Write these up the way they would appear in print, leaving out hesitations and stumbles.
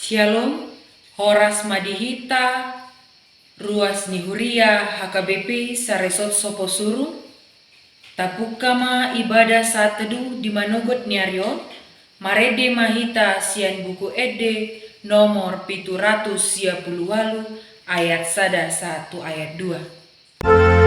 Shalom, Horas Madihita, Ruas Nihuria HKBP Saresot Soposuru, Tapukama ibadah saat teduh di Manogot Niaryon, Marede Mahita sian buku Ede nomor 710 ayat 1 ayat 2.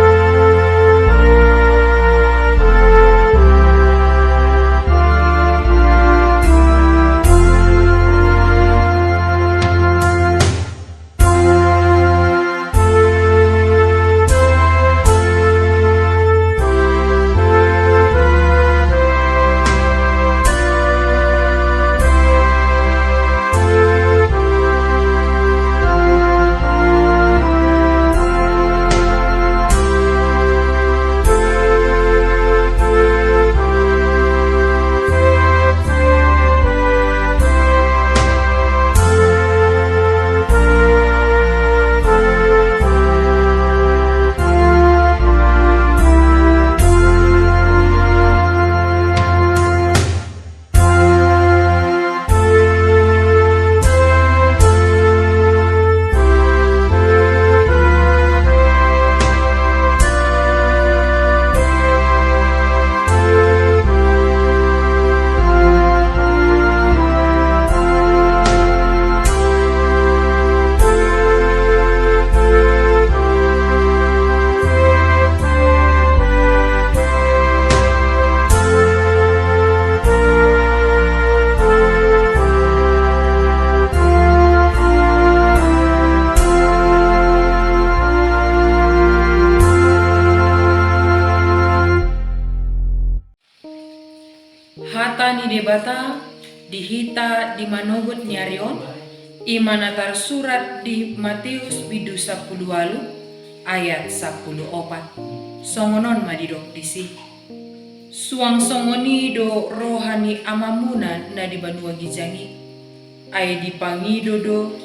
Hata ni debata dihita di Manogot Niaryon, imanatar surat di Matius bidu 10 ayat 14. Songonon madidok disi. Suang songoni do rohani amamuna na di Banua Gijangi. Ay dipangido do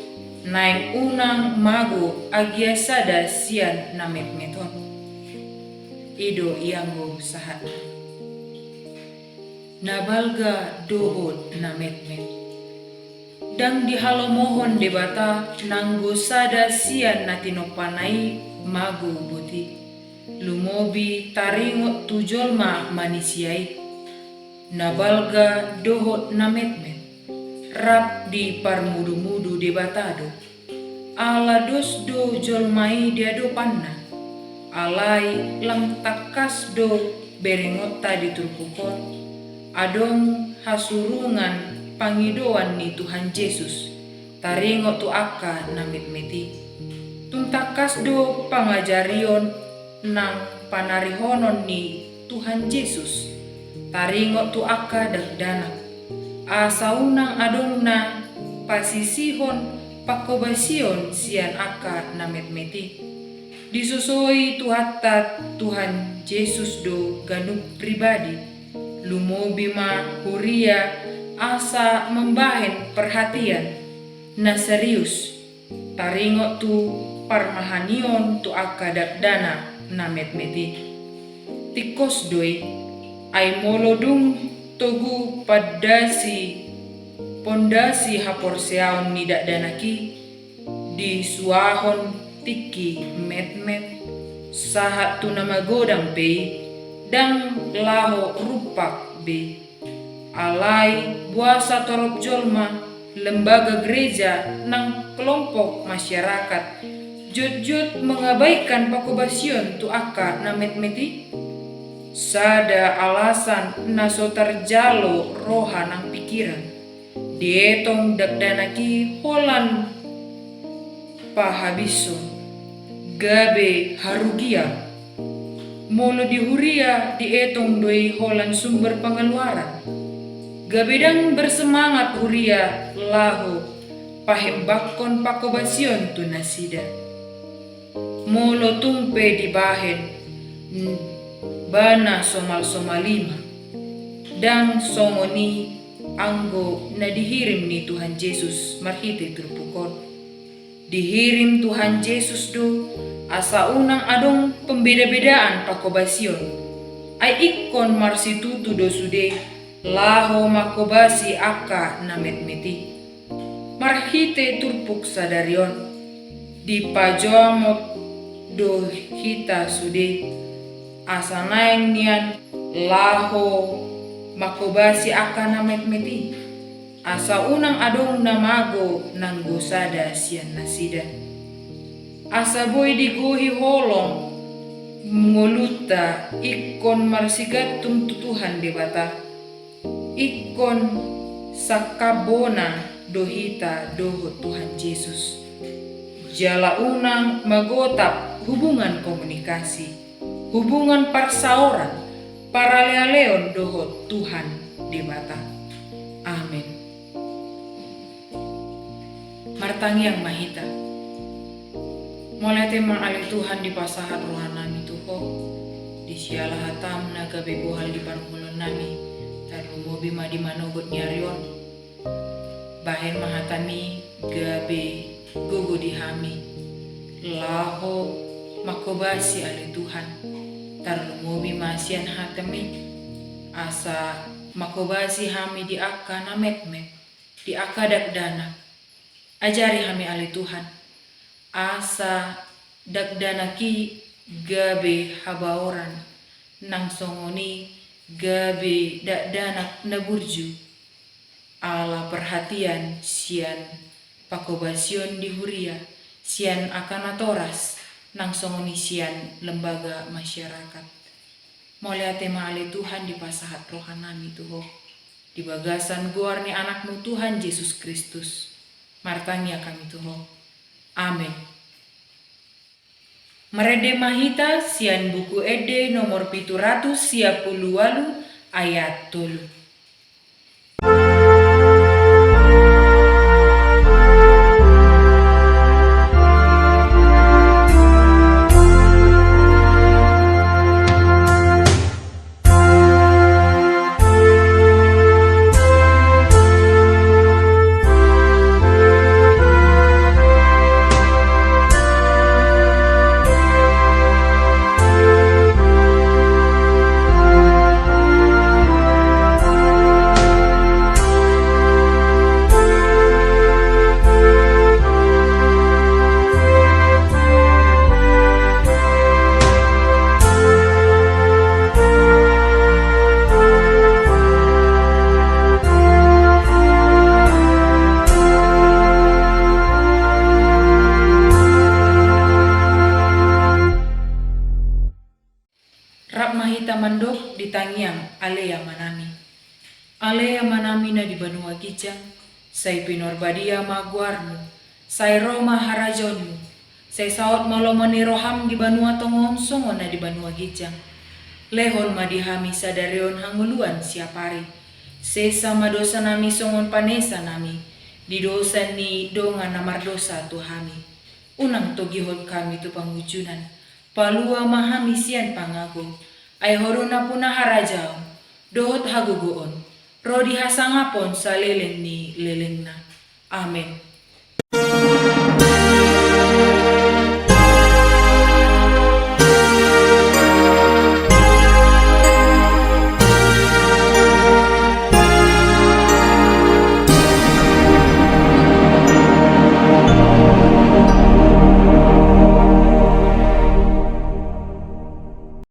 naing unang mago agiasada sian namet meton. Ido ianggo sahat. Nabalga dohot na metmet. Dang dihalo mohon debata nanggo sada sian na tinopanay mago buti. Lumobi taringot tujolma manisiay. Nabalga dohot na metmet. Rap di parmudu-mudu debatado. Ala dos do jolmai diado panna. Alai lang takas do berengot tadi turpukon. Adong hasurungan pangidoan ni Tuhan Yesus, taringo tu aka namit meti. Tuntakas do pangajarion nang panarihonon ni Tuhan Yesus, taringo tu aka dagdana. Asaunang adong na pasisihon pakobasion sian aka namit meti. Disusoi tu hatat Tuhan Yesus do ganug pribadi. Lumobi ma huria asa membahen perhatian na serius taringo tu parmahanion tu akadak dana na metmeti tikos doi ay molodung togu padasi pondasi haporseaon nidak danaki di suahon tiki metmet sahat tu nama godang pei dang laho rupak be alai buasa torop jolma lembaga gereja nang kelompok masyarakat jut-jut mengabaikan pakobasion tu aka na metmeti sada alasan naso terjalo roha nang pikiran dietong dagdanaki holan pahabison gabe harugia molo dihuria dietong doi holan sumber pengeluaran. Gabedang bersemangat huria laho pahembakon pakobasion tu nasida. Molo tumpe dibahen bana somal-somalima. Dan songoni anggo na dihirim ni Tuhan Yesus marhite turpukon. Dihirim Tuhan Yesus do asa unang adong pembeda-bedaan pakobasion ay ikkon marsitutu do sude laho makobasi aka na metmeti marhite turpuk sadarion, di pajoamot do hita sude, asanaeng nian laho makobasi akan namet-meti, asa unang adong namago nang gosada sian nasida. Asa boy digohi holong ngoluta ikon marsigatum tutuhan debata, ikon sakabona dohita doho Tuhan Yesus. Jala unang magotap hubungan komunikasi, hubungan persauran, paralealeon doho Tuhan debata. Amin. Martangi yang mahita, mulai tema alih Tuhan di pasahat rohanami tuho, di siala hatam naga bebohal di parumulon nami, tarumo bima di manogot nyarion, bahen mahatami gabe gogo di hami, laho makobasi alih Tuhan, tarumo bima sian hatami, asa makobasi hami di akka nametmet, di akka dakdana, ajari hami alih Tuhan, asa dakdana ki gabe habaoran, nang songoni gabe dakdana naburju, ala perhatian sian pakobasion di huria, sian akanatoras, nang songoni sian lembaga masyarakat. Molia tema alih Tuhan di pasahat rohanami tuho, di bagasan guarni anakmu Tuhan Yesus Kristus, martanya kami tuho. Amin. Merede mahita sian buku ede nomor 758 ayat 3. Rap mahita mandok di tangiang alea manami. Alea manami na di Banua Gijang, say pinorbadia maguarmu, say Roma harajonmu, say saot malomani roham di Banua Tongon songo na di Banua Gijang. Lehon madihami sadarion hanguluan siapari, sesa madosa nami songon panesa nami, di dosa ni donga namardosa tuhami. Unang togihon kami tu pangujunan, palua mahami sian pangago, ay horuna puna harajao, dohot hagugoon, rodi hasangapon sa leleng ni leleng na. Amen.